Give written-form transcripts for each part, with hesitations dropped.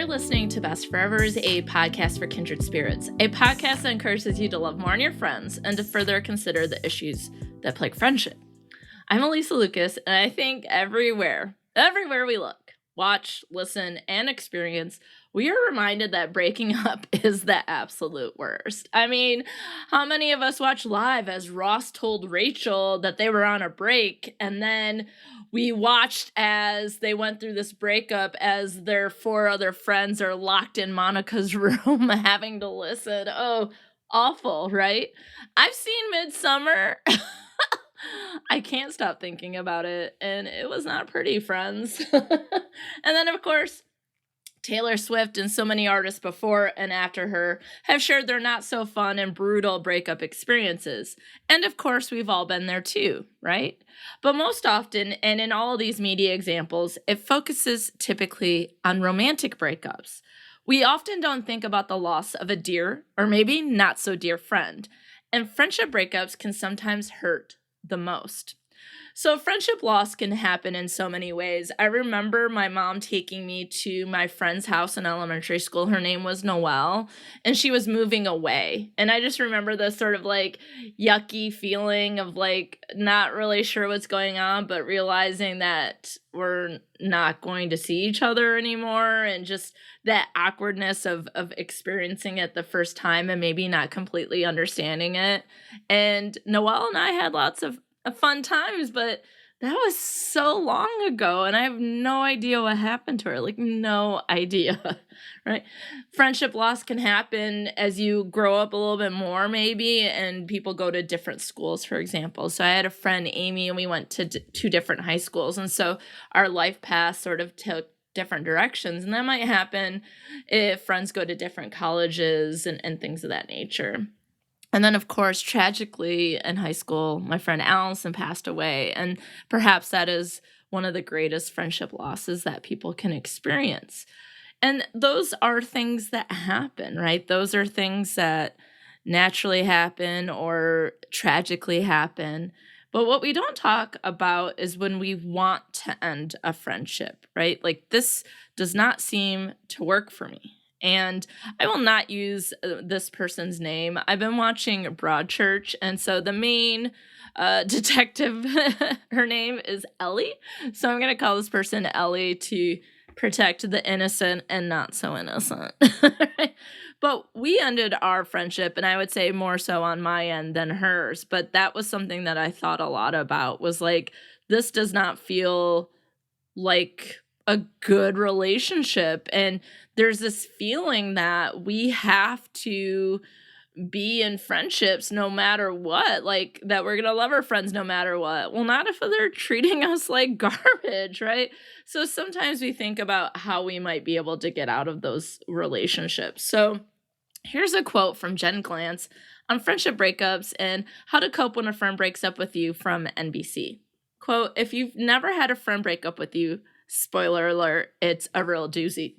You're listening to Best Forevers, a podcast for kindred spirits, a podcast that encourages you to love more on your friends and to further consider the issues that plague friendship. I'm Alysa Lucas, and I think everywhere we look, watch, listen, and experience, we are reminded that breaking up is the absolute worst. I mean, how many of us watch live as Ross told Rachel that they were on a break, and then we watched as they went through this breakup as their 4 other friends are locked in Monica's room having to listen. Oh, awful, right? I've seen Midsummer. I can't stop thinking about it, and it was not pretty, friends. And then, of course, Taylor Swift and so many artists before and after her have shared their not so fun and brutal breakup experiences. And of course, we've all been there too, right? But most often, and in all of these media examples, it focuses typically on romantic breakups. We often don't think about the loss of a dear or maybe not so dear friend. And friendship breakups can sometimes hurt the most. So friendship loss can happen in so many ways. I remember my mom taking me to my friend's house in elementary school. Her name was Noelle, and she was moving away. And I just remember this sort of like yucky feeling of like not really sure what's going on, but realizing that we're not going to see each other anymore, and just that awkwardness of experiencing it the first time and maybe not completely understanding it. And Noelle and I had lots of fun times, but that was so long ago, and I have no idea what happened to her. Like, no idea, right? Friendship loss can happen as you grow up a little bit more, maybe, and people go to different schools, for example. So I had a friend, Amy, and we went to 2 different high schools, and so our life paths sort of took different directions, and that might happen if friends go to different colleges and things of that nature. And then, of course, tragically in high school, my friend Allison passed away. And perhaps that is one of the greatest friendship losses that people can experience. And those are things that happen, right? Those are things that naturally happen or tragically happen. But what we don't talk about is when we want to end a friendship, right? Like, this does not seem to work for me. And I will not use this person's name. I've been watching Broadchurch, and so the main detective, her name is Ellie. So I'm going to call this person Ellie to protect the innocent and not so innocent. But we ended our friendship, and I would say more so on my end than hers. But that was something that I thought a lot about, was like, this does not feel like a good relationship. And there's this feeling that we have to be in friendships no matter what, like that we're going to love our friends no matter what. Well, not if they're treating us like garbage, right? So sometimes we think about how we might be able to get out of those relationships. So here's a quote from Jen Glantz on friendship breakups and how to cope when a friend breaks up with you from NBC. Quote, "If you've never had a friend break up with you, spoiler alert, it's a real doozy.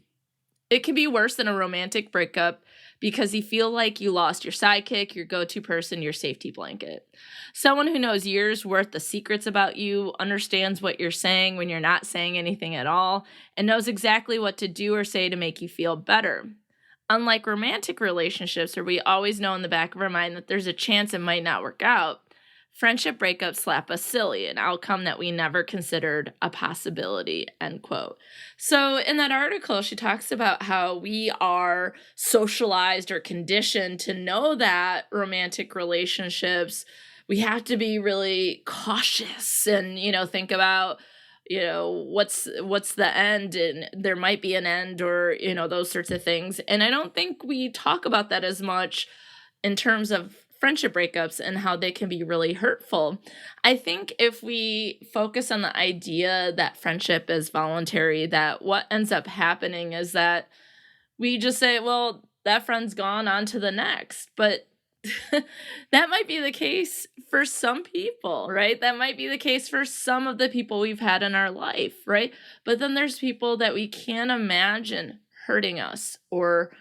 It can be worse than a romantic breakup because you feel like you lost your sidekick, your go-to person, your safety blanket. Someone who knows years worth of secrets about you, understands what you're saying when you're not saying anything at all, and knows exactly what to do or say to make you feel better. Unlike romantic relationships where we always know in the back of our mind that there's a chance it might not work out, friendship breakups slap us silly, an outcome that we never considered a possibility," end quote. So in that article, she talks about how we are socialized or conditioned to know that romantic relationships, we have to be really cautious and, think about, what's the end, and there might be an end, or, those sorts of things. And I don't think we talk about that as much in terms of friendship breakups and how they can be really hurtful. I think if we focus on the idea that friendship is voluntary, that what ends up happening is that we just say, well, that friend's gone, on to the next. But that might be the case for some people, right? That might be the case for some of the people we've had in our life, right? But then there's people that we can't imagine hurting us or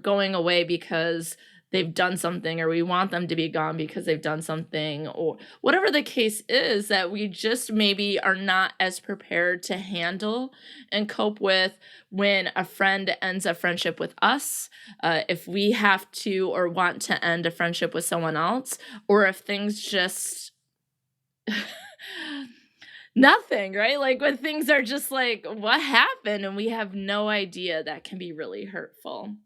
going away because they've done something, or we want them to be gone because they've done something, or whatever the case is, that we just maybe are not as prepared to handle and cope with when a friend ends a friendship with us, if we have to or want to end a friendship with someone else, or if things just nothing, right? Like when things are just like, what happened? And we have no idea, that can be really hurtful.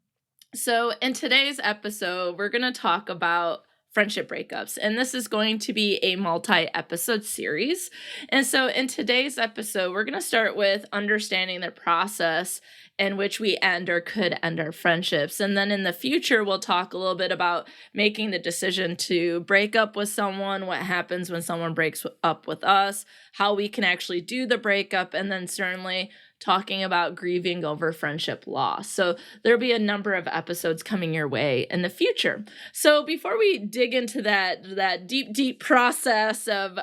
So, in today's episode, we're going to talk about friendship breakups, and this is going to be a multi-episode series. And so, in today's episode, we're going to start with understanding the process in which we end or could end our friendships. And then in the future, we'll talk a little bit about making the decision to break up with someone, what happens when someone breaks up with us, how we can actually do the breakup, and then certainly talking about grieving over friendship loss. So there'll be a number of episodes coming your way in the future. So before we dig into that deep process of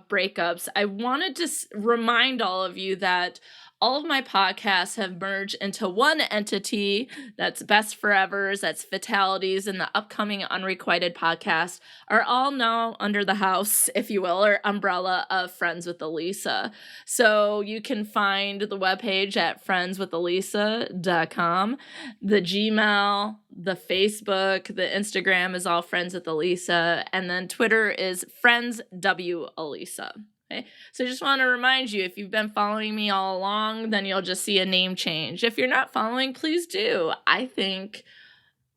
breakups, I wanted to remind all of you that all of my podcasts have merged into one entity. That's Best Forevers, that's Fatalities, and the upcoming Unrequited podcast are all now under the house, if you will, or umbrella of Friends with Alysa. So you can find the webpage at friendswithalysa.com. The Gmail, the Facebook, the Instagram is all Friends with Alysa, and then Twitter is FriendsWAlysa. Okay. So I just want to remind you, if you've been following me all along, then you'll just see a name change. If you're not following, please do. I think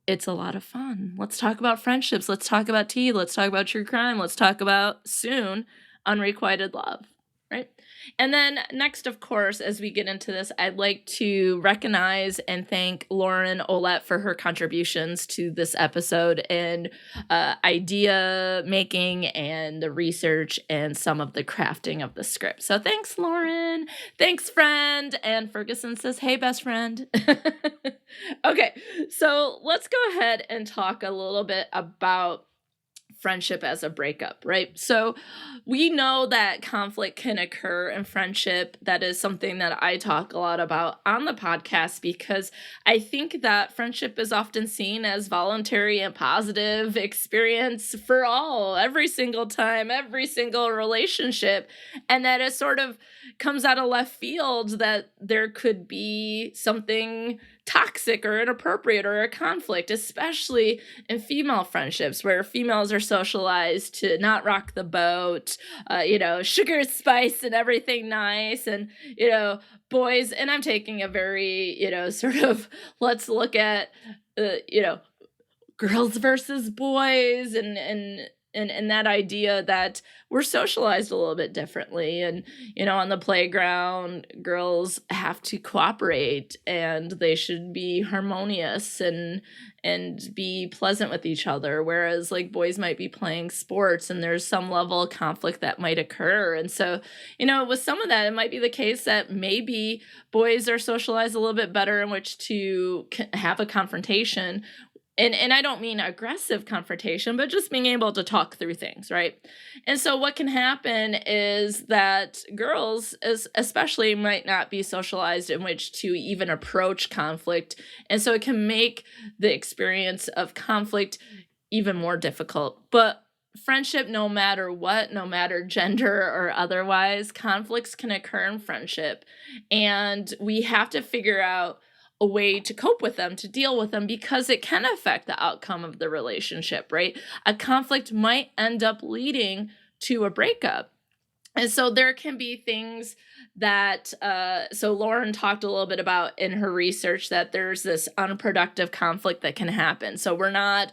it's a lot of fun. Let's talk about friendships. Let's talk about tea. Let's talk about true crime. Let's talk about, soon, unrequited love, right? And then next, of course, as we get into this, I'd like to recognize and thank Lauren Ouellette for her contributions to this episode and idea making and the research and some of the crafting of the script. So thanks, Lauren. Thanks, friend. And Ferguson says, hey, best friend. Okay, so let's go ahead and talk a little bit about friendship as a breakup, right? So we know that conflict can occur in friendship. That is something that I talk a lot about on the podcast, because I think that friendship is often seen as voluntary and positive experience for all, every single time, every single relationship, and that it sort of comes out of left field that there could be something toxic or inappropriate or a conflict, especially in female friendships where females are socialized to not rock the boat, sugar, spice, and everything nice. And, boys, and I'm taking a very, sort of, let's look at, girls versus boys and that idea that we're socialized a little bit differently. And, on the playground, girls have to cooperate and they should be harmonious and be pleasant with each other. Whereas like boys might be playing sports and there's some level of conflict that might occur. And so, with some of that, it might be the case that maybe boys are socialized a little bit better in which to have a confrontation. And I don't mean aggressive confrontation, but just being able to talk through things, right? And so what can happen is that girls especially might not be socialized in which to even approach conflict. And so it can make the experience of conflict even more difficult. But friendship, no matter what, no matter gender or otherwise, conflicts can occur in friendship. And we have to figure out a way to cope with them, to deal with them, because it can affect the outcome of the relationship, right? A conflict might end up leading to a breakup. And so there can be things that, so Lauren talked a little bit about in her research that there's this unproductive conflict that can happen. So we're not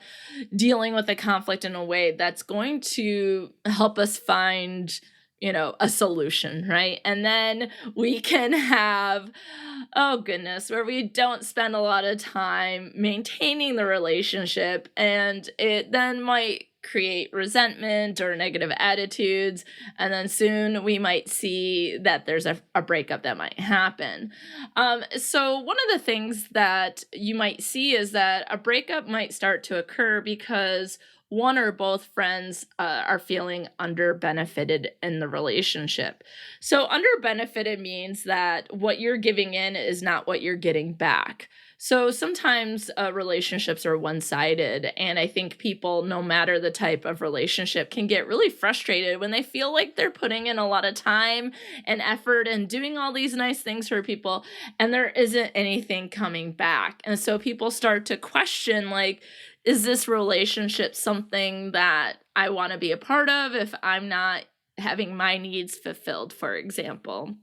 dealing with a conflict in a way that's going to help us find a solution, right? And then we can have, where we don't spend a lot of time maintaining the relationship, and it then might create resentment or negative attitudes, and then soon we might see that there's a breakup that might happen. So one of the things that you might see is that a breakup might start to occur because one or both friends are feeling underbenefited in the relationship. So underbenefited means that what you're giving in is not what you're getting back. So sometimes relationships are one-sided, and I think people, no matter the type of relationship, can get really frustrated when they feel like they're putting in a lot of time and effort and doing all these nice things for people, and there isn't anything coming back. And so people start to question, like, is this relationship something that I want to be a part of if I'm not having my needs fulfilled, for example?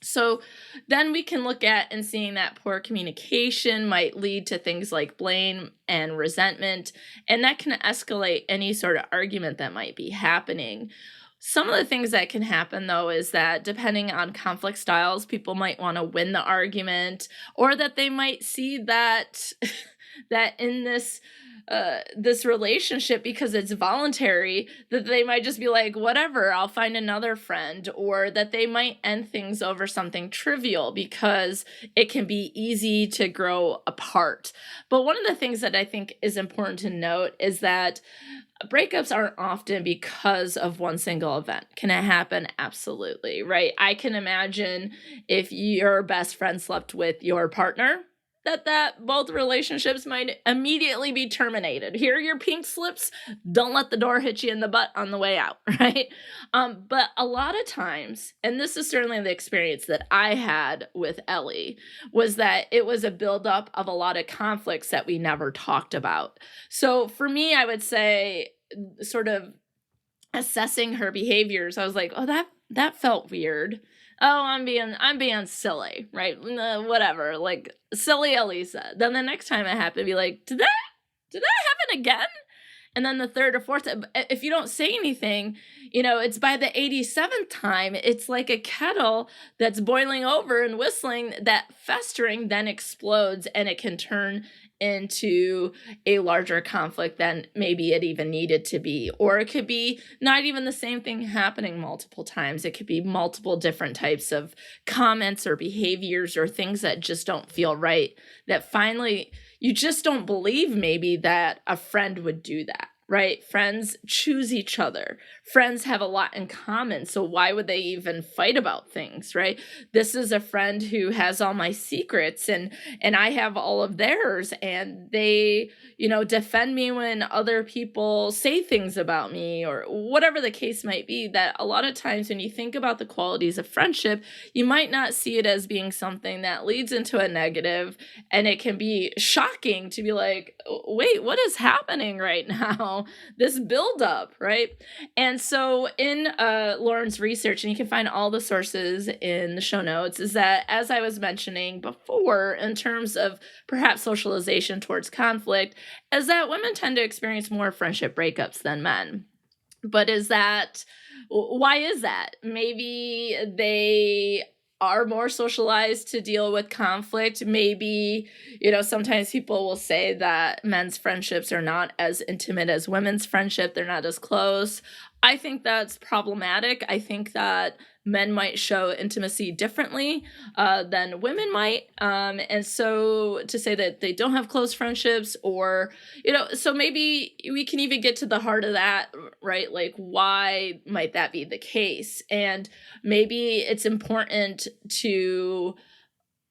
So then we can look at and seeing that poor communication might lead to things like blame and resentment, and that can escalate any sort of argument that might be happening. Some of the things that can happen, though, is that depending on conflict styles, people might want to win the argument, or that they might see that that in this relationship, because it's voluntary, that they might just be like, whatever, I'll find another friend, or that they might end things over something trivial because it can be easy to grow apart. But one of the things that I think is important to note is that breakups aren't often because of one single event. Can it happen? Absolutely, right? I can imagine if your best friend slept with your partner, that both relationships might immediately be terminated. Here are your pink slips. Don't let the door hit you in the butt on the way out, right? But a lot of times, and this is certainly the experience that I had with Ellie, was that it was a buildup of a lot of conflicts that we never talked about. So for me, I would say, sort of assessing her behaviors, I was like, oh, that felt weird. Oh, I'm being silly, right? Whatever, like silly Alysa. Then the next time it happened, be like, did that happen again? And then the third or fourth, if you don't say anything, it's by the 87th time, it's like a kettle that's boiling over and whistling, that festering then explodes, and it can turn into a larger conflict than maybe it even needed to be. Or it could be not even the same thing happening multiple times. It could be multiple different types of comments or behaviors or things that just don't feel right, that finally you just don't believe maybe that a friend would do that, right? Friends choose each other. Friends have a lot in common. So why would they even fight about things, right? This is a friend who has all my secrets, and I have all of theirs, and they, defend me when other people say things about me, or whatever the case might be. That a lot of times when you think about the qualities of friendship, you might not see it as being something that leads into a negative, and it can be shocking to be like, wait, what is happening right now? This buildup, right? And so in Lauren's research, and you can find all the sources in the show notes, is that, as I was mentioning before, in terms of perhaps socialization towards conflict, is that women tend to experience more friendship breakups than men. But why is that? Maybe they are more socialized to deal with conflict. Maybe, sometimes people will say that men's friendships are not as intimate as women's friendship. They're not as close. I think that's problematic. I think that men might show intimacy differently than women might. And so to say that they don't have close friendships, or, so maybe we can even get to the heart of that, right? Like, why might that be the case? And maybe it's important to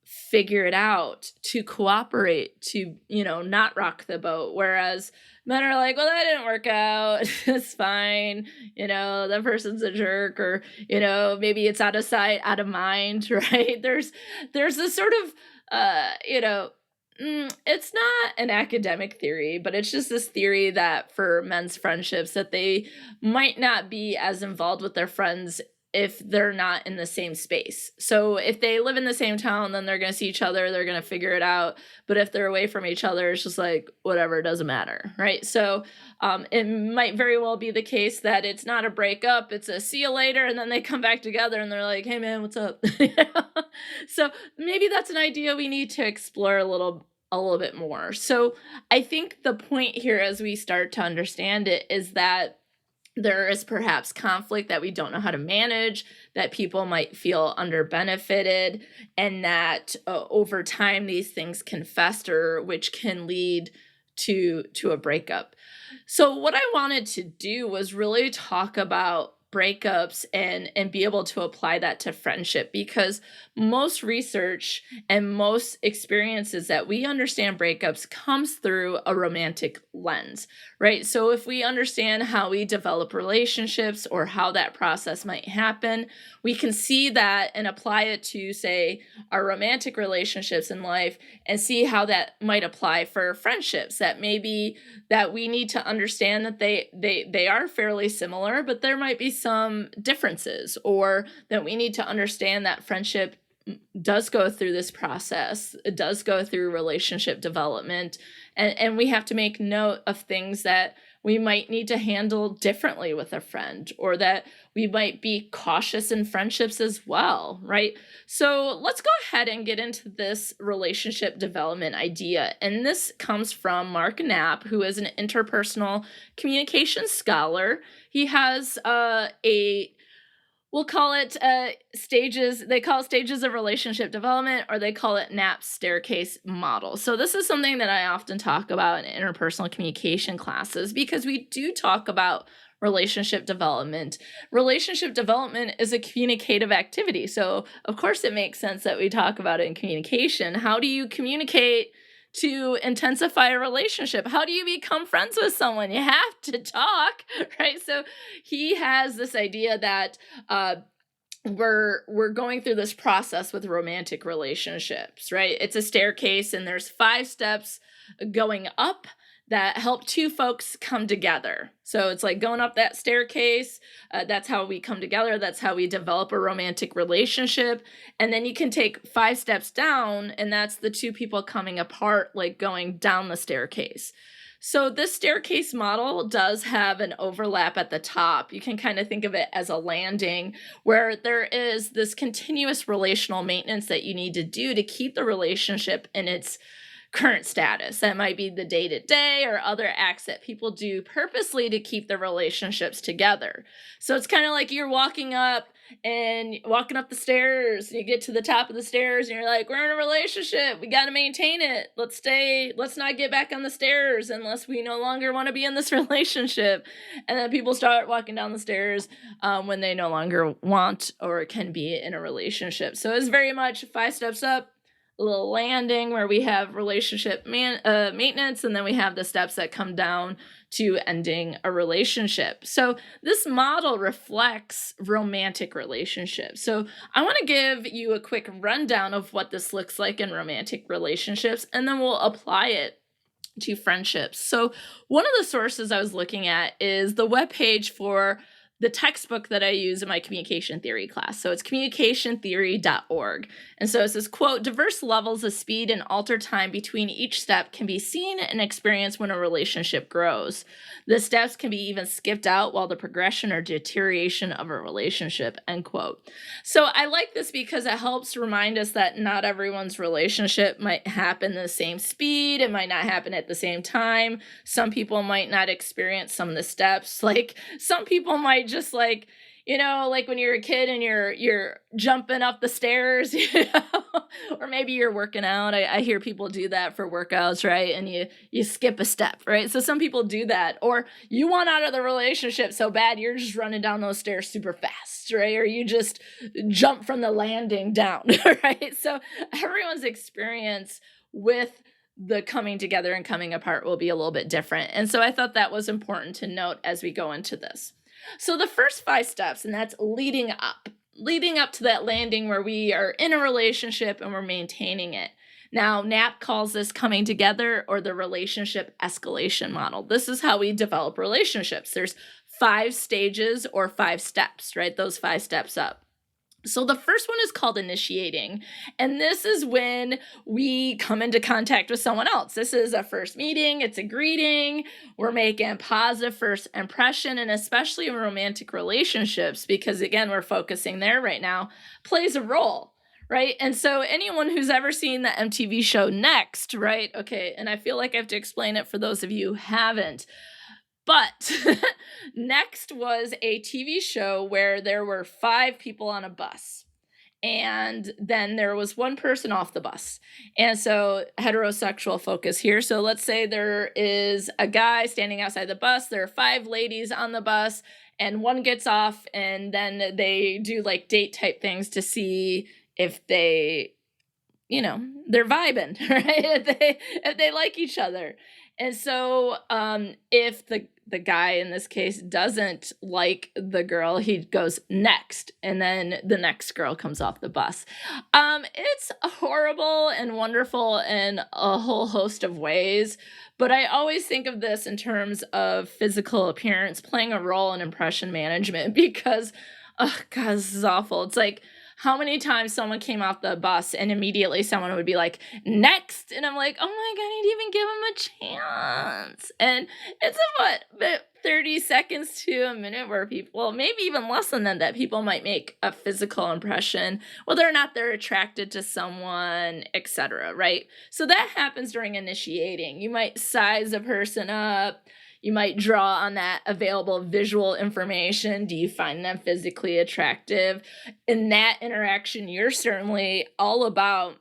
figure it out, to cooperate, to, not rock the boat. Whereas men are like, well, that didn't work out. It's fine. That person's a jerk, or, maybe it's out of sight, out of mind, right? There's this sort of, it's not an academic theory, but it's just this theory that for men's friendships, that they might not be as involved with their friends if they're not in the same space. So if they live in the same town, then they're going to see each other, they're going to figure it out. But if they're away from each other, it's just like, whatever, it doesn't matter, right? So it might very well be the case that it's not a breakup, it's a see you later, and then they come back together and they're like, hey man, what's up? So maybe that's an idea we need to explore a little bit more. So I think the point here, as we start to understand it, is that there is perhaps conflict that we don't know how to manage, that people might feel under-benefited, and that over time these things can fester, which can lead to a breakup. So what I wanted to do was really talk about breakups and be able to apply that to friendship, because most research and most experiences that we understand breakups comes through a romantic lens, right? So if we understand how we develop relationships or how that process might happen, we can see that and apply it to, say, our romantic relationships in life, and see how that might apply for friendships, that maybe that we need to understand that they are fairly similar, but there might be some differences, or that we need to understand that friendship does go through this process, it does go through relationship development, and we have to make note of things that we might need to handle differently with a friend, or that we might be cautious in friendships as well, right? So let's go ahead and get into this relationship development idea. And this comes from Mark Knapp, who is an interpersonal communication scholar. He has we'll call it stages. They call it stages of relationship development, or they call it Knapp's staircase model. So this is something that I often talk about in interpersonal communication classes, because we do talk about relationship development. Relationship development is a communicative activity. So of course it makes sense that we talk about it in communication. How do you communicate to intensify a relationship? How do you become friends with someone? You have to talk, right? So he has this idea that we're going through this process with romantic relationships, right? It's a staircase, and there's 5 steps going up that help two folks come together. So it's like going up that staircase. That's how we come together. That's how we develop a romantic relationship. And then you can take 5 steps down, and that's the two people coming apart, like going down the staircase. So this staircase model does have an overlap at the top. You can kind of think of it as a landing, where there is this continuous relational maintenance that you need to do to keep the relationship in its current status. That might be the day-to-day or other acts that people do purposely to keep the relationships together. So it's kind of like you're walking up the stairs, and you get to the top of the stairs, and you're like, we're in a relationship, we got to maintain it, let's not get back on the stairs unless we no longer want to be in this relationship. And then people start walking down the stairs when they no longer want or can be in a relationship. So it's very much 5 steps up, a little landing where we have relationship maintenance, and then we have the steps that come down to ending a relationship. So this model reflects romantic relationships. So I want to give you a quick rundown of what this looks like in romantic relationships, and then we'll apply it to friendships. So one of the sources I was looking at is the webpage for the textbook that I use in my communication theory class. So it's communicationtheory.org. And so it says, quote, diverse levels of speed and altered time between each step can be seen and experienced when a relationship grows. The steps can be even skipped out while the progression or deterioration of a relationship, end quote. So I like this because it helps remind us that not everyone's relationship might happen the same speed. It might not happen at the same time. Some people might not experience some of the steps. Like some people might just like, like when you're a kid and you're jumping up the stairs, or maybe you're working out. I hear people do that for workouts, right? And you skip a step, right? So some people do that. Or you want out of the relationship so bad, you're just running down those stairs super fast, right? Or you just jump from the landing down, right? So everyone's experience with the coming together and coming apart will be a little bit different. And so I thought that was important to note as we go into this. So the first 5 steps, and that's leading up to that landing where we are in a relationship and we're maintaining it. Now, Knapp calls this coming together, or the relationship escalation model. This is how we develop relationships. There's 5 stages or 5 steps, right? Those 5 steps up. So the first one is called initiating, and this is when we come into contact with someone else. This is a first meeting, it's a greeting, we're making positive first impression, and especially in romantic relationships, because again, we're focusing there right now, plays a role, right? And so anyone who's ever seen the MTV show Next, right? Okay, and I feel like I have to explain it for those of you who haven't. But Next was a TV show where there were 5 people on a bus. And then there was one person off the bus. And so heterosexual focus here. So let's say there is a guy standing outside the bus. There are 5 ladies on the bus, and one gets off, and then they do like date type things to see if they, they're vibing, right? If they like each other. And so if the guy in this case doesn't like the girl, he goes next, and then the next girl comes off the bus. It's horrible and wonderful in a whole host of ways, but I always think of this in terms of physical appearance playing a role in impression management because, oh God, this is awful. It's like, how many times someone came off the bus and immediately someone would be like, next. And I'm like, oh my God, I didn't even give him a chance. And it's about 30 seconds to a minute where people, maybe even less than that people might make a physical impression, whether or not they're attracted to someone, etc. Right? So that happens during initiating. You might size a person up. You might draw on that available visual information. Do you find them physically attractive? In that interaction, you're certainly all about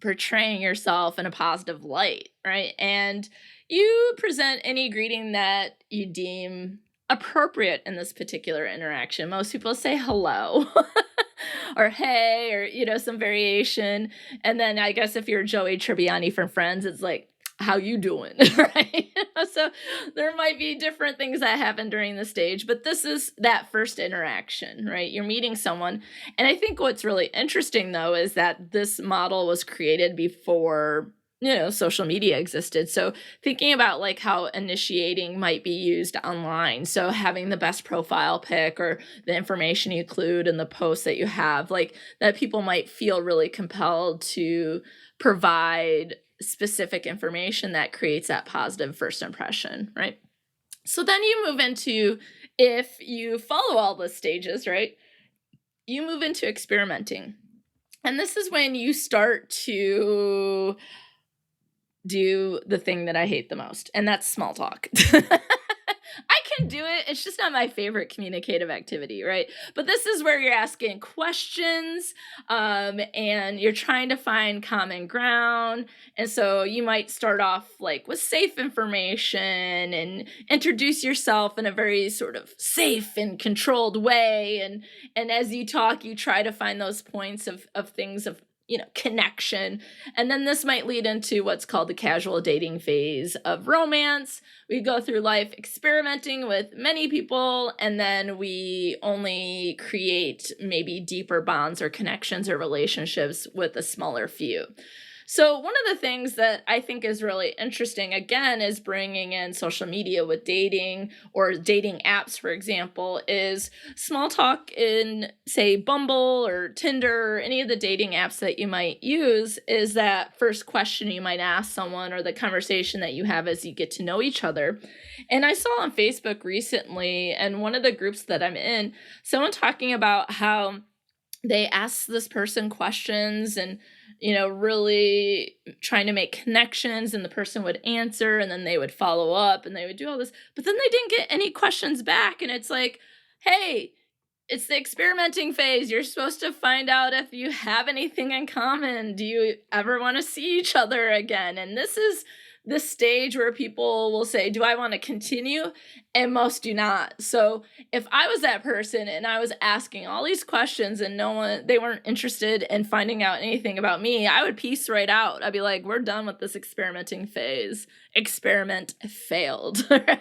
portraying yourself in a positive light, right? And you present any greeting that you deem appropriate in this particular interaction. Most people say hello or hey, or, some variation. And then I guess if you're Joey Tribbiani from Friends, it's like, how you doing, right? So there might be different things that happen during the stage, but this is that first interaction, right? You're meeting someone. And I think what's really interesting, though, is that this model was created before, social media existed. So thinking about like how initiating might be used online. So having the best profile pic or the information you include in the post that you have, like that people might feel really compelled to provide specific information that creates that positive first impression, right? So then you move into, if you follow all the stages, right, you move into experimenting. And this is when you start to do the thing that I hate the most, and that's small talk. I can do it. It's just not my favorite communicative activity, right? But this is where you're asking questions and you're trying to find common ground. And so you might start off like with safe information and introduce yourself in a very sort of safe and controlled way. And as you talk, you try to find those points of things of connection. And then this might lead into what's called the casual dating phase of romance. We go through life experimenting with many people, and then we only create maybe deeper bonds or connections or relationships with a smaller few. So one of the things that I think is really interesting, again, is bringing in social media with dating or dating apps, for example, is small talk in, say, Bumble or Tinder or any of the dating apps that you might use is that first question you might ask someone or the conversation that you have as you get to know each other. And I saw on Facebook recently, and one of the groups that I'm in, someone talking about how they asked this person questions and really trying to make connections, and the person would answer, and then they would follow up, and they would do all this, but then they didn't get any questions back. And it's like, hey, it's the experimenting phase. You're supposed to find out if you have anything in common. Do you ever want to see each other again? And this is the stage where people will say, do I want to continue? And most do not. So if I was that person and I was asking all these questions and they weren't interested in finding out anything about me, I would piece right out. I'd be like, we're done with this experimenting phase. Experiment failed, right? And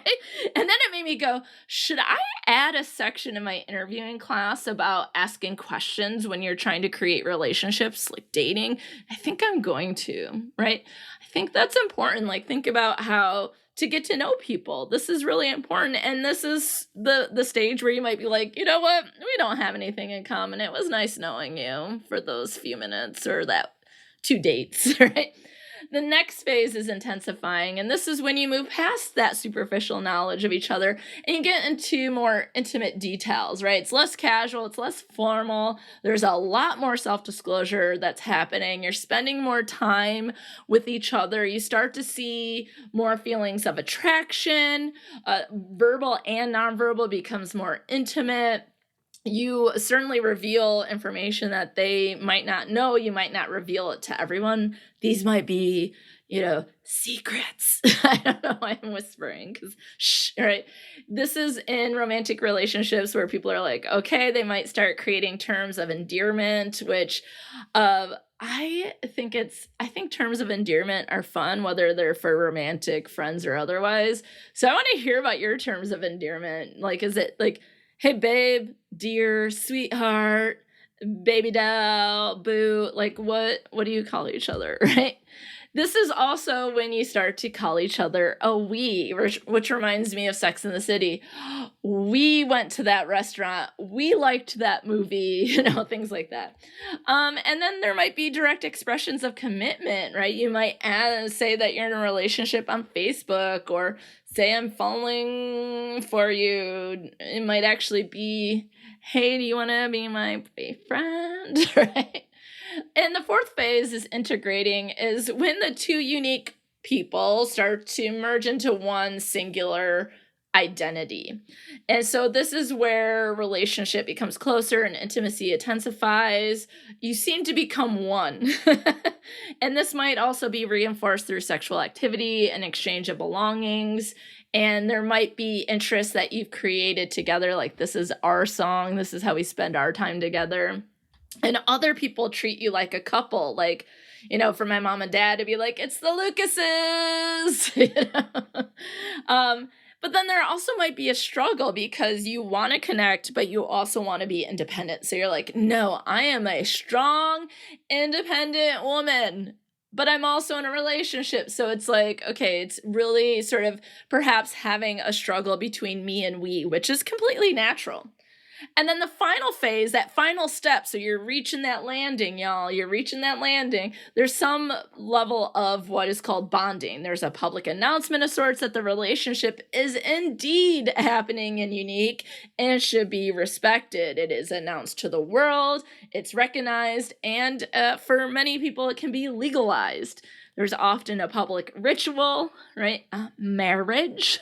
then it made me go, should I add a section in my interviewing class about asking questions when you're trying to create relationships, like dating? I think I'm going to, right? I think that's important. Like, think about how to get to know people. This is really important. And this is the stage where you might be like, you know what? We don't have anything in common. It was nice knowing you for those few minutes or that 2 dates, right? The next phase is intensifying, and this is when you move past that superficial knowledge of each other and you get into more intimate details, right? It's less casual, it's less formal. There's a lot more self-disclosure that's happening. You're spending more time with each other. You start to see more feelings of attraction. Verbal and nonverbal becomes more intimate. You certainly reveal information that they might not know. You might not reveal it to everyone. These might be, secrets. I don't know why I'm whispering because shh, right? This is in romantic relationships where people are like, okay, they might start creating terms of endearment, which I think terms of endearment are fun, whether they're for romantic, friends, or otherwise. So I want to hear about your terms of endearment. Like, is it like, hey, babe, dear, sweetheart, baby doll, boo? Like, what do you call each other, right? This is also when you start to call each other a we, which reminds me of Sex and the City. We went to that restaurant. We liked that movie, things like that. And then there might be direct expressions of commitment, right? You might say that you're in a relationship on Facebook, or say I'm falling for you. It might actually be, hey, do you want to be my boyfriend, right? And the fourth phase is integrating, is when the two unique people start to merge into one singular identity. And so this is where relationship becomes closer and intimacy intensifies. You seem to become one. And this might also be reinforced through sexual activity and exchange of belongings. And there might be interests that you've created together, like this is our song, this is how we spend our time together. And other people treat you like a couple, like, for my mom and dad to be like, it's the Lucases. But then there also might be a struggle because you want to connect, but you also want to be independent. So you're like, no, I am a strong, independent woman, but I'm also in a relationship. So it's like, okay, it's really sort of perhaps having a struggle between me and we, which is completely natural. And then the final phase, that final step, so you're reaching that landing, y'all. You're reaching that landing. There's some level of what is called bonding. There's a public announcement of sorts that the relationship is indeed happening and unique and should be respected. It is announced to the world. It's recognized. And for many people, it can be legalized. There's often a public ritual, right? Marriage.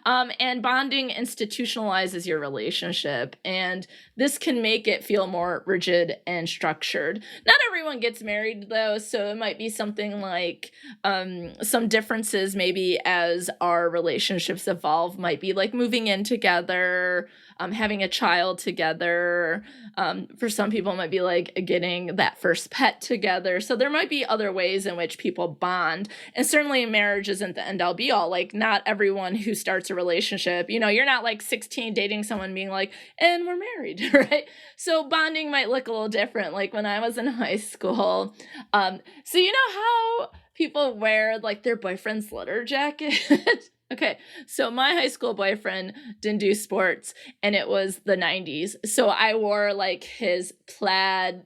And bonding institutionalizes your relationship. And this can make it feel more rigid and structured. Not everyone gets married, though. So it might be something like some differences maybe as our relationships evolve might be like moving in together, having a child together. For some people, it might be like getting that first pet together. So there might be other ways in which people bond. And certainly marriage isn't the end all be all. Like, not everyone who starts a relationship, you're not like 16 dating someone being like, and we're married, right? So bonding might look a little different. Like when I was in high school, so how people wear like their boyfriend's leather jacket? Okay, so my high school boyfriend didn't do sports, and it was the 90s. So I wore like his plaid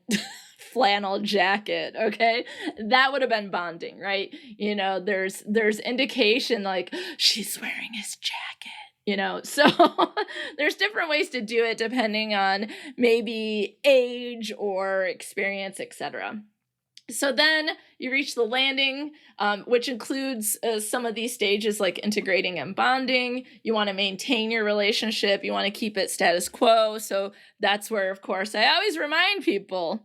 flannel jacket, okay? That would have been bonding, right? There's indication like she's wearing his jacket. So there's different ways to do it depending on maybe age or experience, etc. So then you reach the landing, which includes some of these stages like integrating and bonding. You want to maintain your relationship. You want to keep it status quo. So that's where, of course, I always remind people,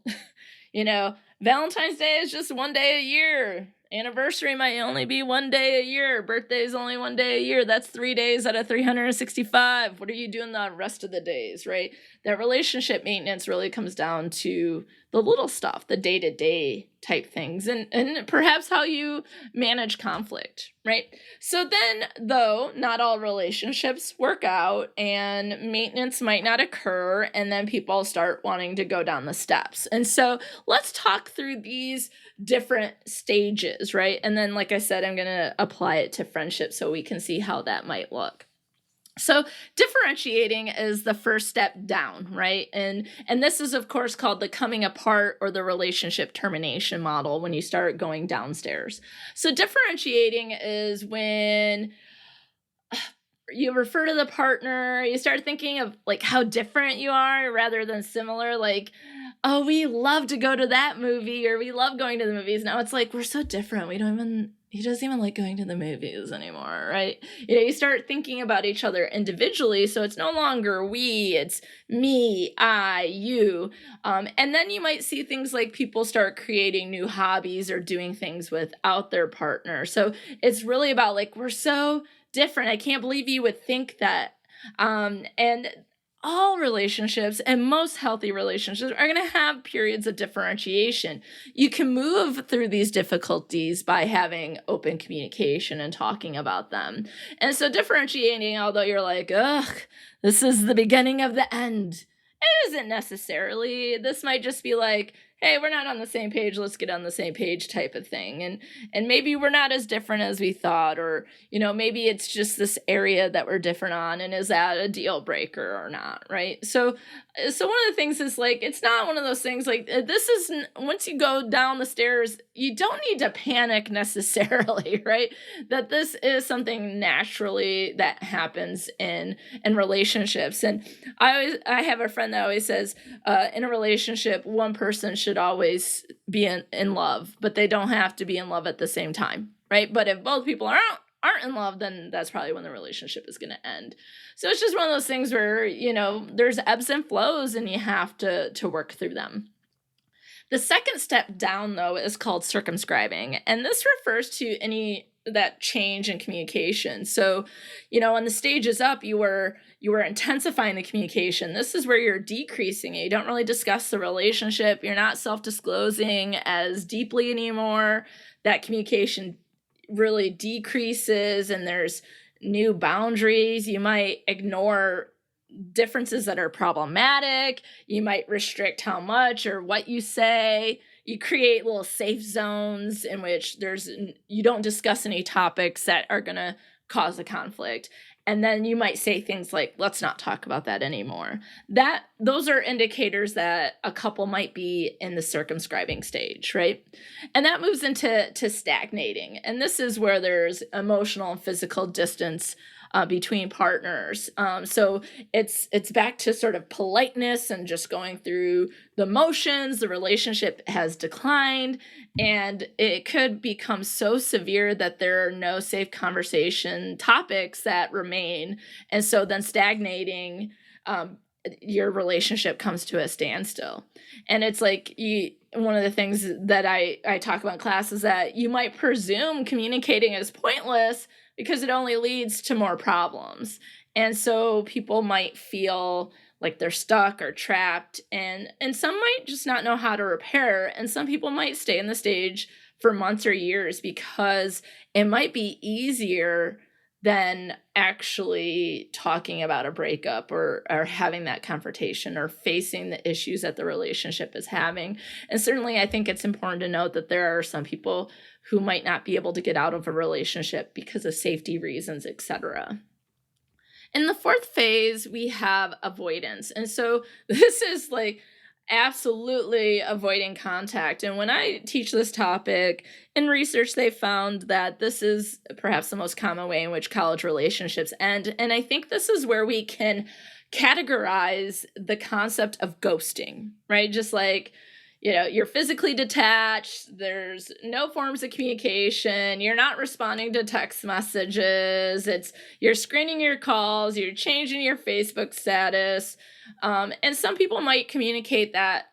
Valentine's Day is just one day a year. Anniversary might only be one day a year. Birthday is only one day a year. That's 3 days out of 365. What are you doing the rest of the days, right? That relationship maintenance really comes down to the little stuff, the day-to-day type things, and perhaps how you manage conflict, right? So then, though, not all relationships work out and maintenance might not occur, and then people start wanting to go down the steps. And so let's talk through these different stages, right? And then, like I said, I'm going to apply it to friendship so we can see how that might look. So differentiating is the first step down, right? And this is, of course, called the coming apart or the relationship termination model when you start going downstairs. So differentiating is when you refer to the partner, you start thinking of like how different you are rather than similar, like, oh, we love to go to that movie or we love going to the movies. Now it's like, we're so different. We don't even he doesn't even like going to the movies anymore, right? You start thinking about each other individually, so it's no longer we, it's me, I, you. And then you might see things like people start creating new hobbies or doing things without their partner. So it's really about like, we're so different. I can't believe you would think that. And all relationships and most healthy relationships are going to have periods of differentiation. You can move through these difficulties by having open communication and talking about them. And so differentiating, although you're like, ugh, this is the beginning of the end, it isn't necessarily. This might just be like, hey, we're not on the same page, let's get on the same page type of thing. And maybe we're not as different as we thought, or, maybe it's just this area that we're different on, and is that a deal breaker or not, right? So one of the things is like, it's not one of those things like, this is, once you go down the stairs, you don't need to panic necessarily, right? That this is something naturally that happens in relationships. And I have a friend that always says, in a relationship, one person should always be in love, but they don't have to be in love at the same time, right? But if both people aren't in love, then that's probably when the relationship is going to end. So it's just one of those things where, there's ebbs and flows and you have to work through them. The second step down, though, is called circumscribing. And this refers to that change in communication. So, on the stages up, you were intensifying the communication. This is where you're decreasing it. You don't really discuss the relationship. You're not self-disclosing as deeply anymore. That communication really decreases, and there's new boundaries. You might ignore differences that are problematic. You might restrict how much or what you say. You create little safe zones in which you don't discuss any topics that are going to cause a conflict. And then you might say things like, let's not talk about that anymore. Those are indicators that a couple might be in the circumscribing stage, right? And that moves into stagnating. And this is where there's emotional and physical distance between partners. So it's back to sort of politeness and just going through the motions. The relationship has declined, and it could become so severe that there are no safe conversation topics that remain. And so then stagnating, your relationship comes to a standstill. And it's like one of the things that I talk about in class is that you might presume communicating is pointless because it only leads to more problems. And so people might feel like they're stuck or trapped, and some might just not know how to repair, and some people might stay in the stage for months or years because it might be easier than actually talking about a breakup or having that confrontation or facing the issues that the relationship is having. And certainly I think it's important to note that there are some people who might not be able to get out of a relationship because of safety reasons, etc. In the fourth phase, we have avoidance. And so this is like absolutely avoiding contact. And when I teach this topic, in research, they found that this is perhaps the most common way in which college relationships end. And I think this is where we can categorize the concept of ghosting, right? Just like, you're physically detached, there's no forms of communication, you're not responding to text messages, you're screening your calls, you're changing your Facebook status. And some people might communicate that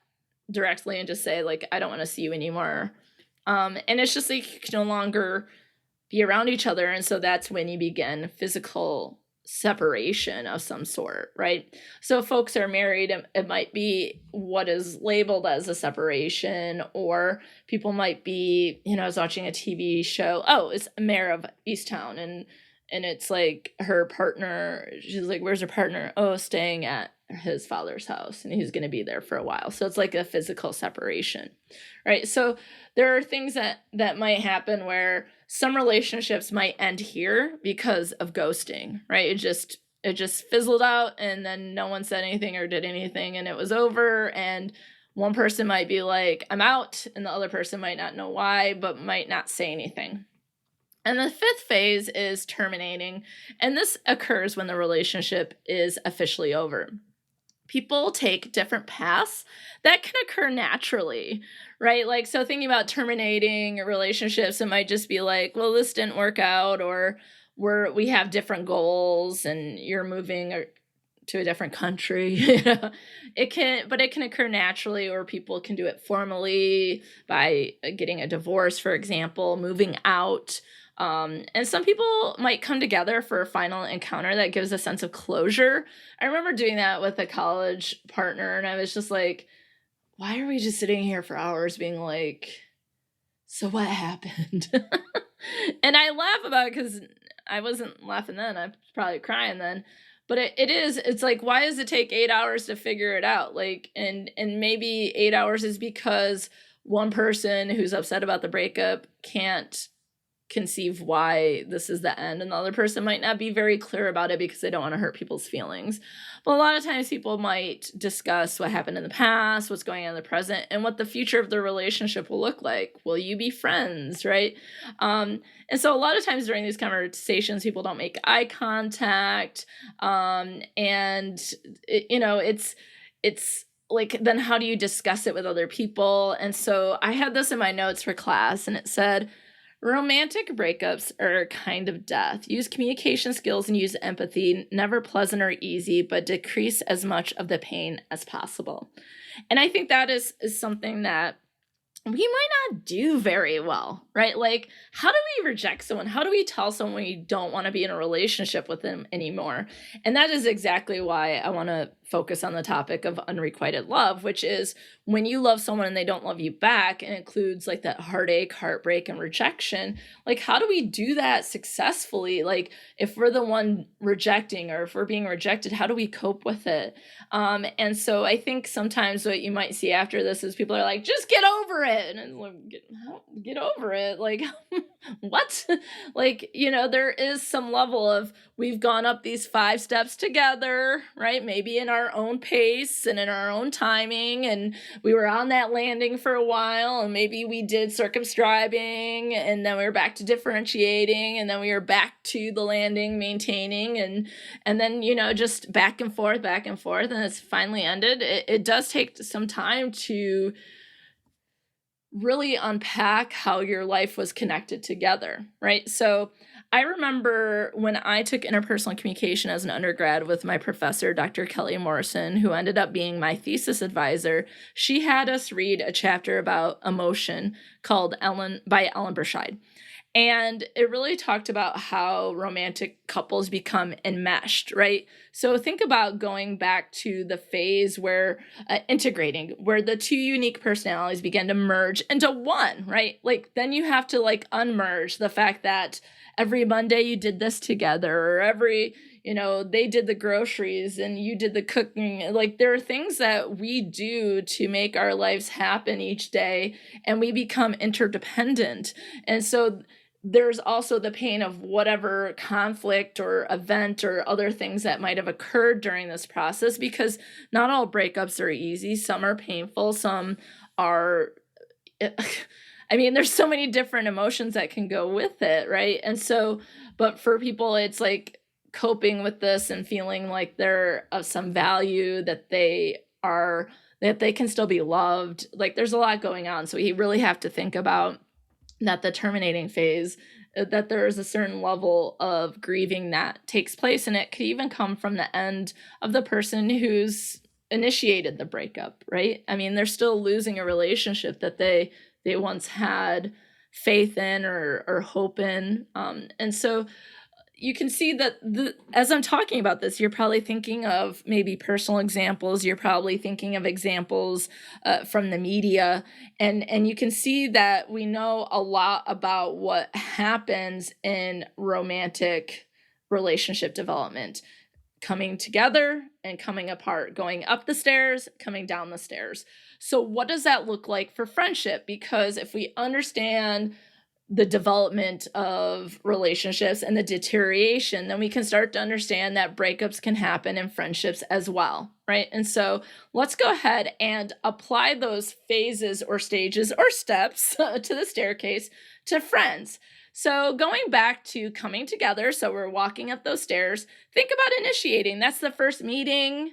directly and just say, like, I don't want to see you anymore. And it's just like you can no longer be around each other. And so that's when you begin physical separation of some sort, right? So if folks are married, it might be what is labeled as a separation, or people might be, I was watching a TV show. Oh, it's Mayor of Easttown, and it's like her partner, she's like, where's her partner? Oh, staying at his father's house, and he's going to be there for a while. So it's like a physical separation, right? So there are things that might happen where some relationships might end here because of ghosting, right? It just fizzled out, and then no one said anything or did anything, and it was over. And one person might be like, I'm out, and the other person might not know why, but might not say anything. And the fifth phase is terminating, and this occurs when the relationship is officially over. people take different paths that can occur naturally, right? Like, so thinking about terminating relationships, it might just be like, well, this didn't work out, or we have different goals and you're moving to a different country. It can occur naturally, or people can do it formally by getting a divorce, for example, moving out. And some people might come together for a final encounter that gives a sense of closure. I remember doing that with a college partner, and I was just like, why are we just sitting here for hours being like, so what happened? And I laugh about it because I wasn't laughing then. I was probably crying then. But it's like, why does it take 8 hours to figure it out? Like, and maybe 8 hours is because one person who's upset about the breakup can't conceive why this is the end, and the other person might not be very clear about it because they don't want to hurt people's feelings. But a lot of times people might discuss what happened in the past, what's going on in the present, and what the future of the relationship will look like. Will you be friends, right? And so a lot of times during these conversations, people don't make eye contact, and it's like, then how do you discuss it with other people? And so I had this in my notes for class, and it said, romantic breakups are a kind of death. Use communication skills and use empathy, never pleasant or easy, but decrease as much of the pain as possible. And I think that is something that we might not do very well, right? Like, how do we reject someone? How do we tell someone we don't want to be in a relationship with them anymore? And that is exactly why I want to focus on the topic of unrequited love, which is when you love someone and they don't love you back, and includes like that heartache, heartbreak, and rejection. Like, how do we do that successfully? Like, if we're the one rejecting, or if we're being rejected, how do we cope with it? And so I think sometimes what you might see after this is people are like, just get over it. And it's like, get over it. Like, what? Like, there is some level of, we've gone up these 5 steps together, right? Maybe in our own pace and in our own timing. And we were on that landing for a while, and maybe we did circumscribing, and then we were back to differentiating, and then we were back to the landing, maintaining, and then, just back and forth, and it's finally ended. It does take some time to really unpack how your life was connected together, right? So I remember when I took interpersonal communication as an undergrad with my professor, Dr. Kelly Morrison, who ended up being my thesis advisor. She had us read a chapter about emotion called by Ellen Burchide. And it really talked about how romantic couples become enmeshed, right? So think about going back to the phase where integrating, where the 2 unique personalities begin to merge into one, right? Like, then you have to like unmerge the fact that every Monday you did this together, or every, they did the groceries and you did the cooking. Like, there are things that we do to make our lives happen each day, and we become interdependent. And so there's also the pain of whatever conflict or event or other things that might have occurred during this process, because not all breakups are easy. Some are painful. Some are, there's so many different emotions that can go with it, right? And so, but for people, it's like coping with this and feeling like they're of some value, that they can still be loved. Like, there's a lot going on. So we really have to think about that the terminating phase, that there is a certain level of grieving that takes place, and it could even come from the end of the person who's initiated the breakup, right? They're still losing a relationship that they once had faith in or hope in, and so you can see that as I'm talking about this, you're probably thinking of maybe personal examples. You're probably thinking of examples from the media. And you can see that we know a lot about what happens in romantic relationship development. Coming together and coming apart, going up the stairs, coming down the stairs. So what does that look like for friendship? Because if we understand the development of relationships and the deterioration, then we can start to understand that breakups can happen in friendships as well, right? And so let's go ahead and apply those phases or stages or steps to the staircase to friends. So going back to coming together, so we're walking up those stairs, think about initiating. That's the first meeting,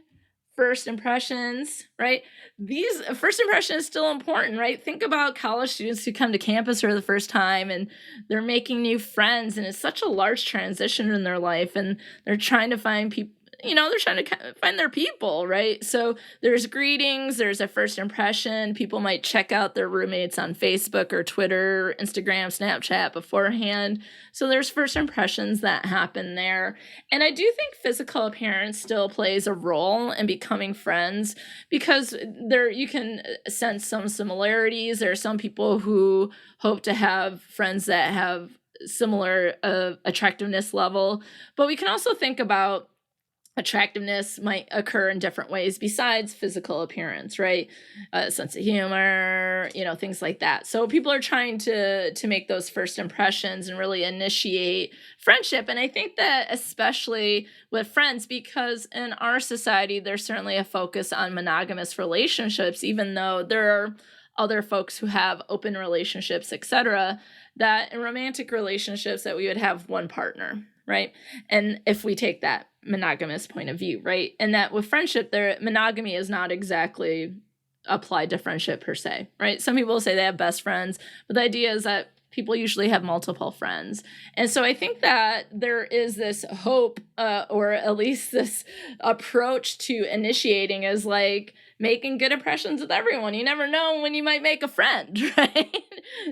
first impressions, right? These first impression is still important, right? Think about college students who come to campus for the first time and they're making new friends, and it's such a large transition in their life, and they're trying to find people, they're trying to find their people, right? So there's greetings, there's a first impression. People might check out their roommates on Facebook or Twitter, Instagram, Snapchat beforehand. So there's first impressions that happen there. And I do think physical appearance still plays a role in becoming friends, because you can sense some similarities. There are some people who hope to have friends that have similar attractiveness level, but we can also think about attractiveness might occur in different ways besides physical appearance, right? Sense of humor, things like that. So people are trying to make those first impressions and really initiate friendship. And I think that especially with friends, because in our society, there's certainly a focus on monogamous relationships, even though there are other folks who have open relationships, etc., that in romantic relationships that we would have one partner, right? And if we take that monogamous point of view, right? And that with friendship, monogamy is not exactly applied to friendship per se, right? Some people say they have best friends, but the idea is that people usually have multiple friends. And so I think that there is this hope, or at least this approach to initiating is like making good impressions with everyone. You never know when you might make a friend, right?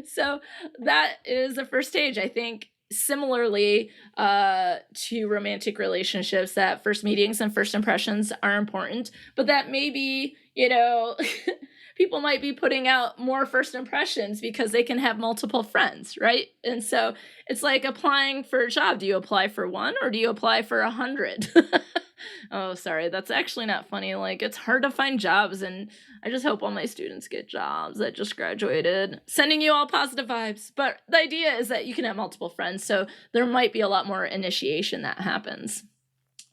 So that is the first stage. I think similarly to romantic relationships, that first meetings and first impressions are important, but that maybe, people might be putting out more first impressions because they can have multiple friends, right? And so it's like applying for a job. Do you apply for one or do you apply for 100? Oh, sorry. That's actually not funny. Like, it's hard to find jobs, and I just hope all my students get jobs that just graduated. Sending you all positive vibes. But the idea is that you can have multiple friends, so there might be a lot more initiation that happens.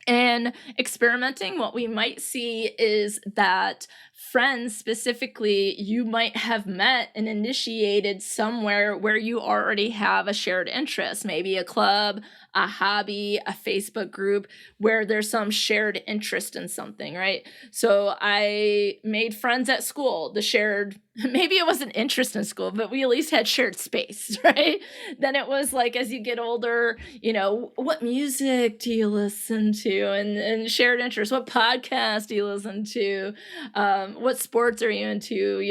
And experimenting, what we might see is that friends specifically, you might have met and initiated somewhere where you already have a shared interest, maybe a club, a hobby, a Facebook group, where there's some shared interest in something, right? So I made friends at school, maybe it wasn't interest in school, but we at least had shared space, right? Then it was like, as you get older, what music do you listen to? And shared interest, what podcast do you listen to? What sports are you into?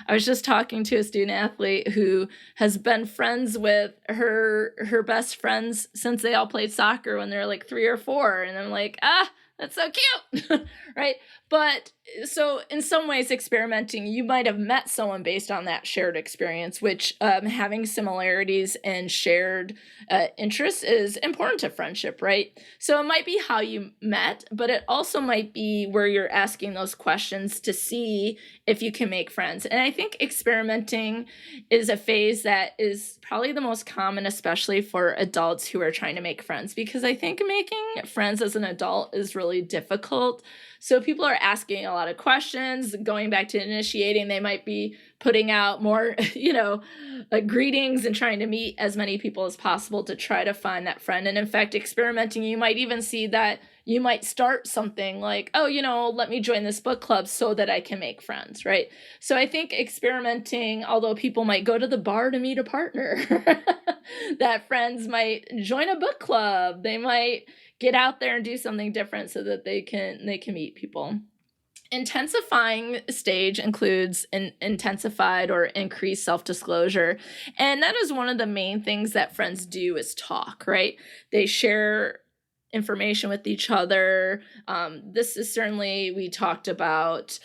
I was just talking to a student athlete who has been friends with her best friends since they all played soccer when they were like 3 or 4. And I'm like, that's so cute, right? But so in some ways, experimenting, you might have met someone based on that shared experience, which having similarities and shared interests is important to friendship, right? So it might be how you met, but it also might be where you're asking those questions to see if you can make friends. And I think experimenting is a phase that is probably the most common, especially for adults who are trying to make friends, because I think making friends as an adult is really difficult. So people are asking a lot of questions. Going back to initiating, they might be putting out more, greetings and trying to meet as many people as possible to try to find that friend. And in fact, experimenting, you might even see that you might start something like, let me join this book club so that I can make friends, right? So I think experimenting, although people might go to the bar to meet a partner, that friends might join a book club. They might get out there and do something different so that they can meet people. Intensifying stage includes an intensified or increased self-disclosure. And that is one of the main things that friends do is talk, right? They share information with each other. This is certainly, we talked about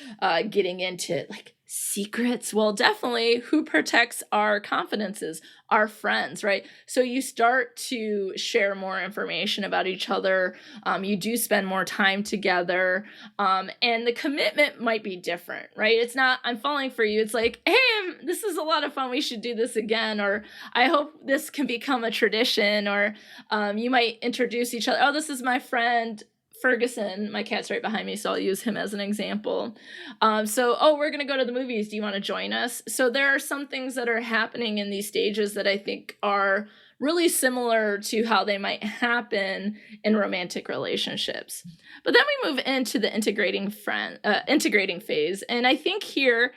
getting into like secrets. Well, definitely who protects our confidences? Our friends, right? So you start to share more information about each other. You do spend more time together. And the commitment might be different, right? It's not, I'm falling for you. It's like, hey, this is a lot of fun. We should do this again. Or I hope this can become a tradition. Or you might introduce each other. Oh, this is my friend Ferguson. My cat's right behind me, so I'll use him as an example. We're going to go to the movies. Do you want to join us? So there are some things that are happening in these stages that I think are really similar to how they might happen in romantic relationships. But then we move into the integrating phase. And I think here,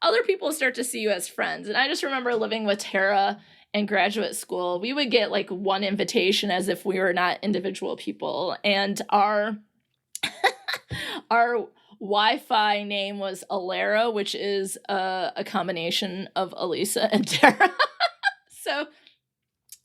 other people start to see you as friends. And I just remember living with Tara in graduate school. We would get like one invitation as if we were not individual people. And our Wi-Fi name was Alysa, which is a combination of Alysa and Tara. So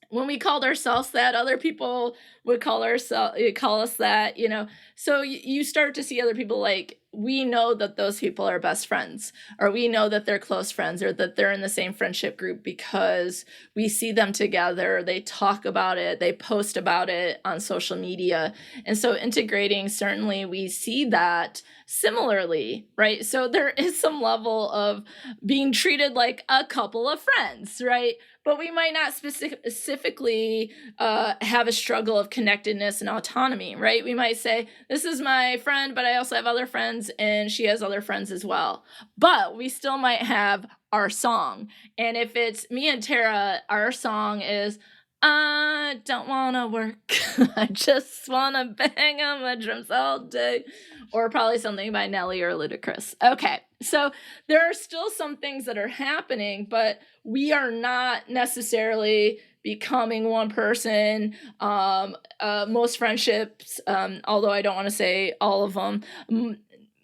when we called ourselves that, other people would call us that, you know. So you start to see other people like, we know that those people are best friends, or we know that they're close friends, or that they're in the same friendship group because we see them together, they talk about it, they post about it on social media. And so integrating, certainly we see that similarly, right? So there is some level of being treated like a couple of friends, right? But we might not specifically have a struggle of connectedness and autonomy, right? We might say, this is my friend, but I also have other friends, and she has other friends as well. But we still might have our song. And if it's me and Tara, our song is, I don't want to work. I just want to bang on my drums all day. Or probably something by Nelly or Ludacris. Okay, so there are still some things that are happening, but we are not necessarily becoming one person. Most friendships, although I don't want to say all of them,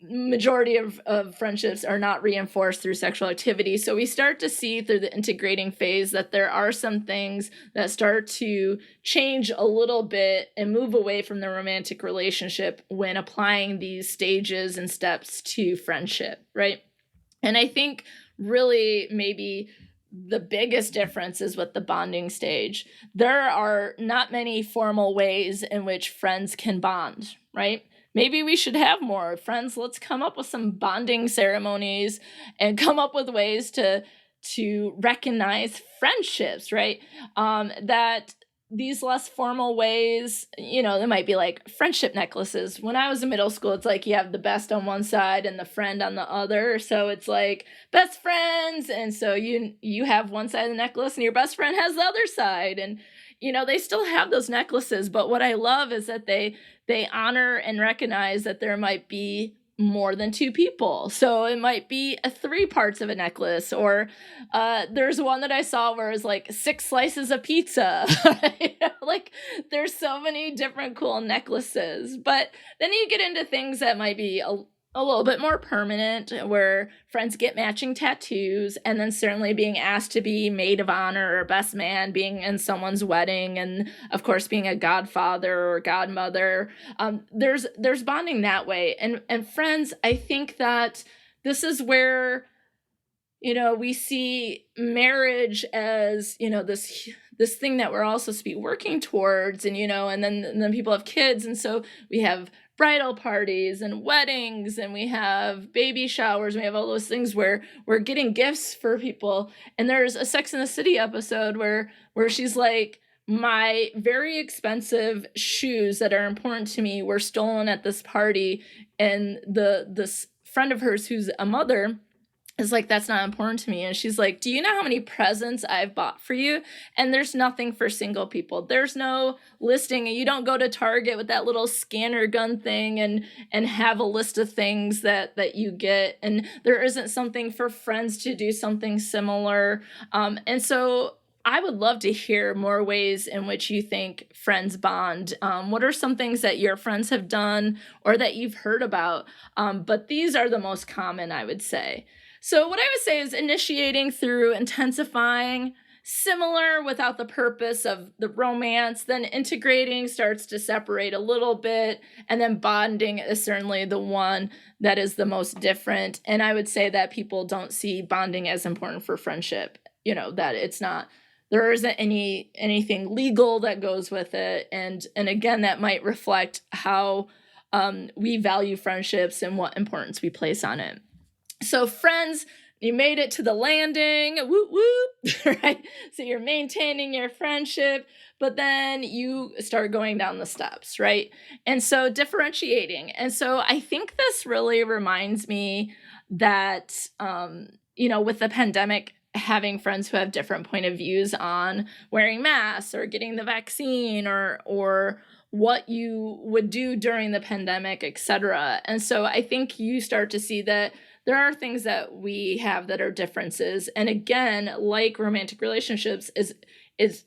majority of friendships are not reinforced through sexual activity. So we start to see through the integrating phase that there are some things that start to change a little bit and move away from the romantic relationship when applying these stages and steps to friendship, right? And I think really maybe the biggest difference is with the bonding stage. There are not many formal ways in which friends can bond, right? Maybe we should have more friends. Let's come up with some bonding ceremonies and come up with ways to recognize friendships, right? That these less formal ways, you know, there might be like friendship necklaces. When I was in middle school, it's like you have the best on one side and the friend on the other. So it's like best friends. And so you have one side of the necklace and your best friend has the other side. And, you know, they still have those necklaces. But what I love is that they honor and recognize that there might be more than two people. So it might be 3 parts of a necklace, or there's one that I saw where it's like 6 slices of pizza. Like there's so many different cool necklaces. But then you get into things that might be a little bit more permanent, where friends get matching tattoos, and then certainly being asked to be maid of honor or best man, being in someone's wedding, and of course being a godfather or godmother. There's bonding that way. And friends, I think that this is where, you know, we see marriage as, you know, this thing that we're all supposed to be working towards, and, you know, and then people have kids, and so we have bridal parties and weddings, and we have baby showers, and we have all those things where we're getting gifts for people. And there's a Sex and the City episode where she's like, my very expensive shoes that are important to me were stolen at this party, and this friend of hers who's a mother is like, that's not important to me. And she's like, do you know how many presents I've bought for you? And there's nothing for single people. There's no listing. You don't go to Target with that little scanner gun thing and have a list of things that you get. And there isn't something for friends to do something similar. And so I would love to hear more ways in which you think friends bond. What are some things that your friends have done or that you've heard about? But these are the most common, I would say. So what I would say is initiating through intensifying, similar without the purpose of the romance, then integrating starts to separate a little bit, and then bonding is certainly the one that is the most different. And I would say that people don't see bonding as important for friendship, you know, that it's not, there isn't anything legal that goes with it. And again, that might reflect how we value friendships and what importance we place on it. So friends, you made it to the landing, whoop, whoop, right? So you're maintaining your friendship, but then you start going down the steps, right? And so differentiating. And so I think this really reminds me that, you know, with the pandemic having friends who have different point of views on wearing masks or getting the vaccine or what you would do during the pandemic, etc. And so I think you start to see that there are things that we have that are differences. And again, like romantic relationships, is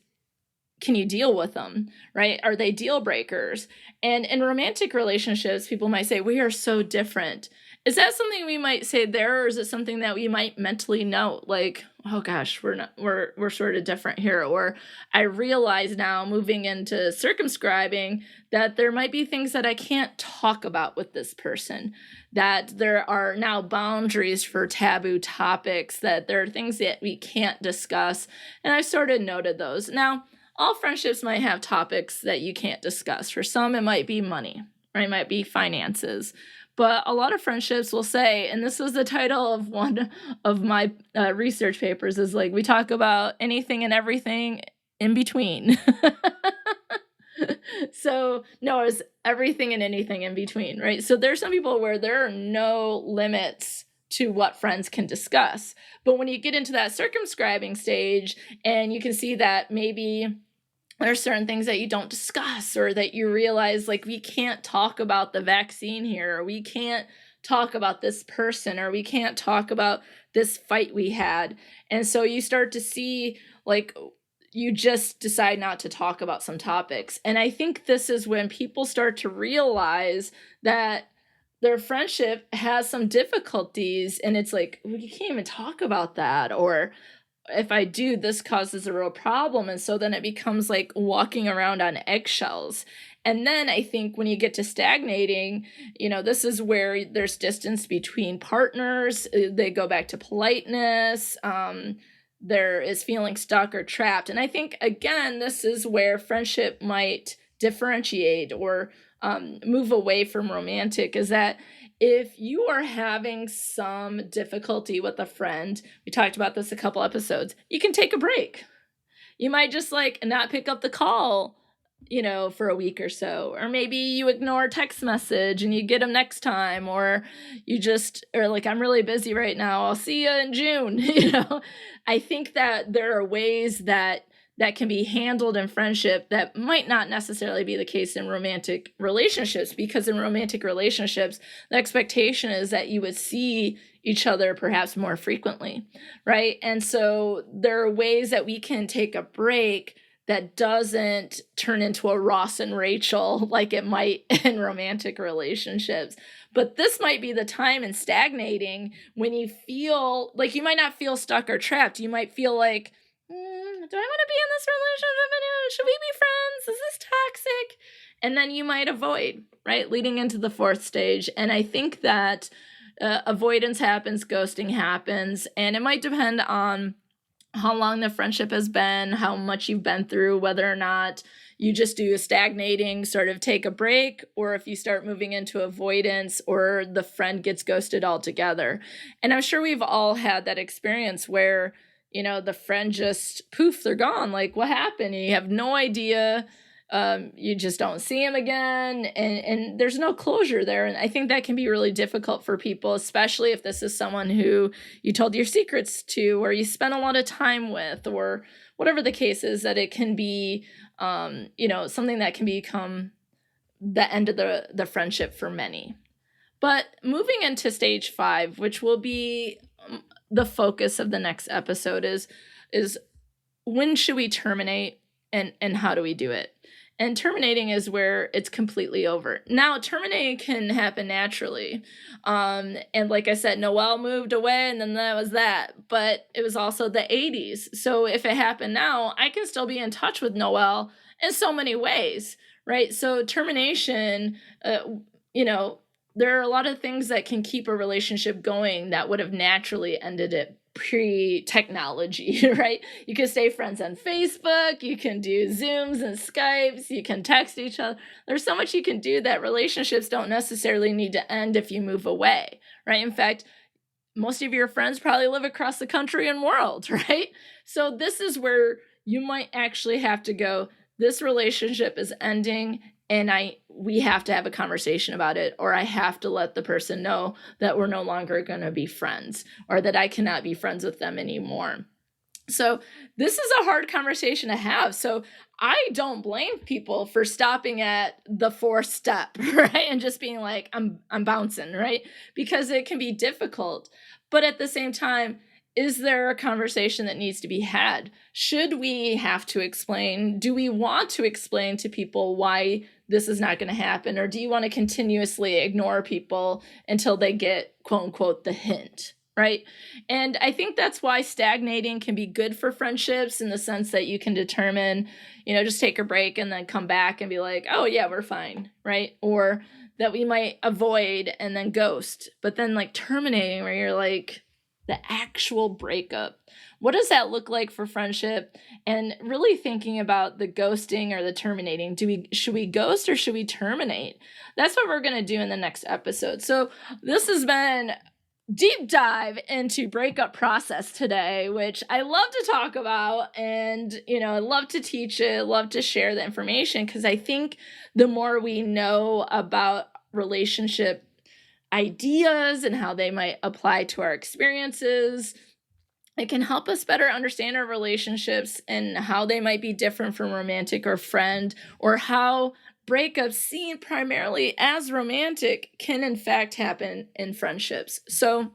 can you deal with them, right? Are they deal breakers? And in romantic relationships, people might say, we are so different. Is that something we might say there, or is it something that we might mentally note? Like, oh gosh, we're sort of different here. Or I realize now, moving into circumscribing, that there might be things that I can't talk about with this person, that there are now boundaries for taboo topics, that there are things that we can't discuss. And I sort of noted those. Now, all friendships might have topics that you can't discuss. For some, it might be money, right? It might be finances. But a lot of friendships will say, and this was the title of one of my research papers, is like, we talk about anything and everything in between. So, no, it's everything and anything in between, right? So there's some people where there are no limits to what friends can discuss. But when you get into that circumscribing stage and you can see that maybe there are certain things that you don't discuss, or that you realize, like, we can't talk about the vaccine here, or we can't talk about this person, or we can't talk about this fight we had. And so you start to see, like, you just decide not to talk about some topics. And I think this is when people start to realize that their friendship has some difficulties, and it's like, well, you can't even talk about that, or if I do, this causes a real problem. And so then it becomes like walking around on eggshells. And then I think when you get to stagnating, this is where there's distance between partners. They go back to politeness. There is feeling stuck or trapped. And I think, again, this is where friendship might differentiate or move away from romantic, is that if you are having some difficulty with a friend, we talked about this a couple episodes, you can take a break. You might just not pick up the call, for a week or so, or maybe you ignore a text message and you get them next time, or you just are like, I'm really busy right now, I'll see you in June. I think that there are ways that can be handled in friendship that might not necessarily be the case in romantic relationships, because in romantic relationships, the expectation is that you would see each other perhaps more frequently, right? And so there are ways that we can take a break that doesn't turn into a Ross and Rachel like it might in romantic relationships. But this might be the time in stagnating when you feel like you might not feel stuck or trapped. You might feel like, do I want to be in this relationship anymore? Should we be friends? Is this toxic? And then you might avoid, right? Leading into the fourth stage. And I think that avoidance happens, ghosting happens, and it might depend on how long the friendship has been, how much you've been through, whether or not you just do a stagnating, sort of take a break, or if you start moving into avoidance, or the friend gets ghosted altogether. And I'm sure we've all had that experience where the friend just, poof, they're gone. Like, what happened? And you have no idea. You just don't see them again. And there's no closure there. And I think that can be really difficult for people, especially if this is someone who you told your secrets to, or you spent a lot of time with, or whatever the case is, that it can be, something that can become the end of the friendship for many. But moving into stage 5, which will be the focus of the next episode, is when should we terminate, and how do we do it? And terminating is where it's completely over. Now, terminating can happen naturally. And like I said, Noelle moved away, and then that was that. But it was also the 80s. So if it happened now, I can still be in touch with Noelle in so many ways, right? So termination, there are a lot of things that can keep a relationship going that would have naturally ended it pre-technology, right? You can stay friends on Facebook, you can do Zooms and Skypes, you can text each other. There's so much you can do that relationships don't necessarily need to end if you move away, right? In fact, most of your friends probably live across the country and world, right? So this is where you might actually have to go, this relationship is ending, and we have to have a conversation about it, or I have to let the person know that we're no longer going to be friends, or that I cannot be friends with them anymore. So this is a hard conversation to have. So I don't blame people for stopping at the 4th step, right? And just being like, I'm bouncing, right? Because it can be difficult. But at the same time, is there a conversation that needs to be had? Should we have to explain? Do we want to explain to people why this is not going to happen? Or do you want to continuously ignore people until they get, quote unquote, the hint? Right. And I think that's why stagnating can be good for friendships, in the sense that you can determine, just take a break and then come back and be like, oh, yeah, we're fine. Right. Or that we might avoid and then ghost. But then like terminating, where you're like, the actual breakup. What does that look like for friendship? And really thinking about the ghosting or the terminating. Should we ghost or should we terminate? That's what we're going to do in the next episode. So this has been deep dive into breakup process today, which I love to talk about, and I love to teach it, love to share the information, because I think the more we know about relationship ideas and how they might apply to our experiences, it can help us better understand our relationships and how they might be different from romantic or friend, or how breakups seen primarily as romantic can in fact happen in friendships. So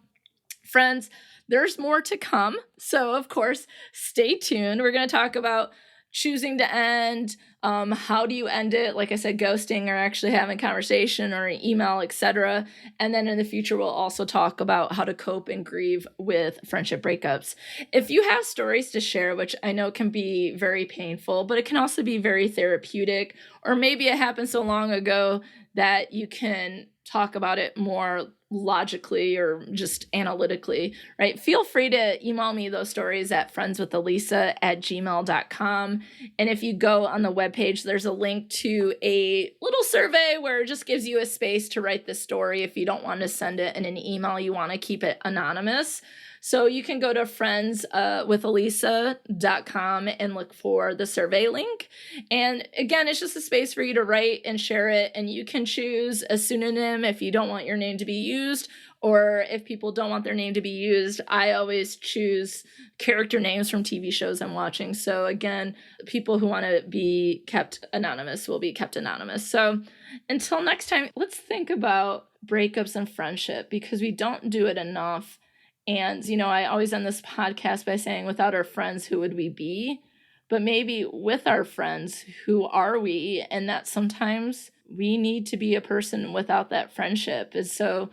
friends, there's more to come. So of course, stay tuned. We're going to talk about choosing to end. How do you end it? Like I said, ghosting, or actually having conversation or email, etc. And then in the future, we'll also talk about how to cope and grieve with friendship breakups. If you have stories to share, which I know can be very painful, but it can also be very therapeutic, or maybe it happened so long ago that you can talk about it more logically or just analytically, right? Feel free to email me those stories at friendswithalysa@gmail.com. And if you go on the webpage, there's a link to a little survey where it just gives you a space to write the story if you don't want to send it in an email, you want to keep it anonymous. So you can go to friendswithalysa.com and look for the survey link. And again, it's just a space for you to write and share it. And you can choose a pseudonym if you don't want your name to be used, or if people don't want their name to be used. I always choose character names from TV shows I'm watching. So again, people who want to be kept anonymous will be kept anonymous. So until next time, let's think about breakups and friendship, because we don't do it enough. And, I always end this podcast by saying, without our friends, who would we be? But maybe with our friends, who are we? And that sometimes we need to be a person without that friendship. And so,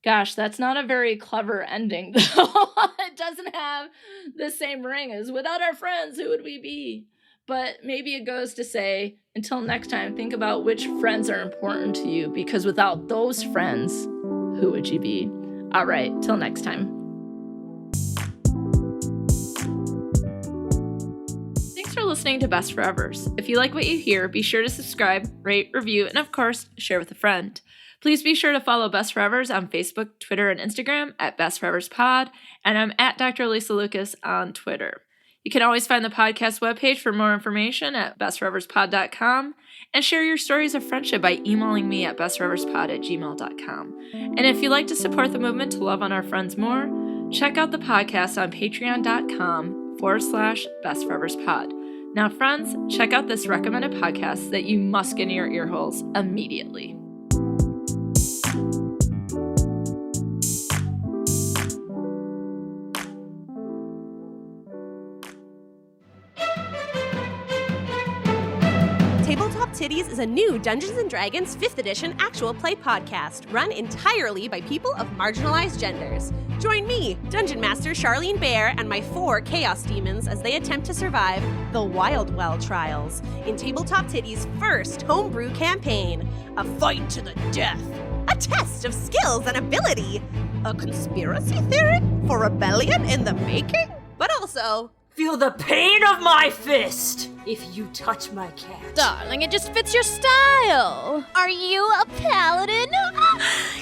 gosh, that's not a very clever ending, though. It doesn't have the same ring as without our friends, who would we be? But maybe it goes to say, until next time, think about which friends are important to you, because without those friends, who would you be? All right, till next time. Thanks for listening to Best Forevers. If you like what you hear, be sure to subscribe, rate, review, and of course, share with a friend. Please be sure to follow Best Forevers on Facebook, Twitter, and Instagram at Best Forevers Pod, and I'm at Dr. Alysa Lucas on Twitter. You can always find the podcast webpage for more information at bestforeverspod.com, and share your stories of friendship by emailing me at bestforeverspod@gmail.com. And if you'd like to support the movement to love on our friends more, check out the podcast on patreon.com/bestforeverspod. Now, friends, check out this recommended podcast that you must get in your ear holes immediately. Titties is a new Dungeons & Dragons 5th edition actual play podcast run entirely by people of marginalized genders. Join me, Dungeon Master Charlene Bear, and my 4 Chaos Demons as they attempt to survive the Wildwell Trials in Tabletop Titties' first homebrew campaign, a fight to the death, a test of skills and ability, a conspiracy theory for rebellion in the making, but also... Feel the pain of my fist if you touch my cat. Darling, it just fits your style. Are you a paladin?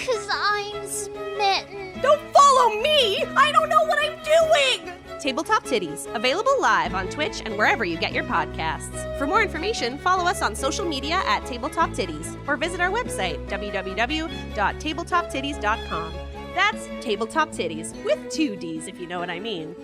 'Cause I'm smitten. Don't follow me! I don't know what I'm doing! Tabletop Titties, available live on Twitch and wherever you get your podcasts. For more information, follow us on social media at Tabletop Titties, or visit our website, www.tabletoptitties.com. That's Tabletop Titties, with 2 Ds if you know what I mean.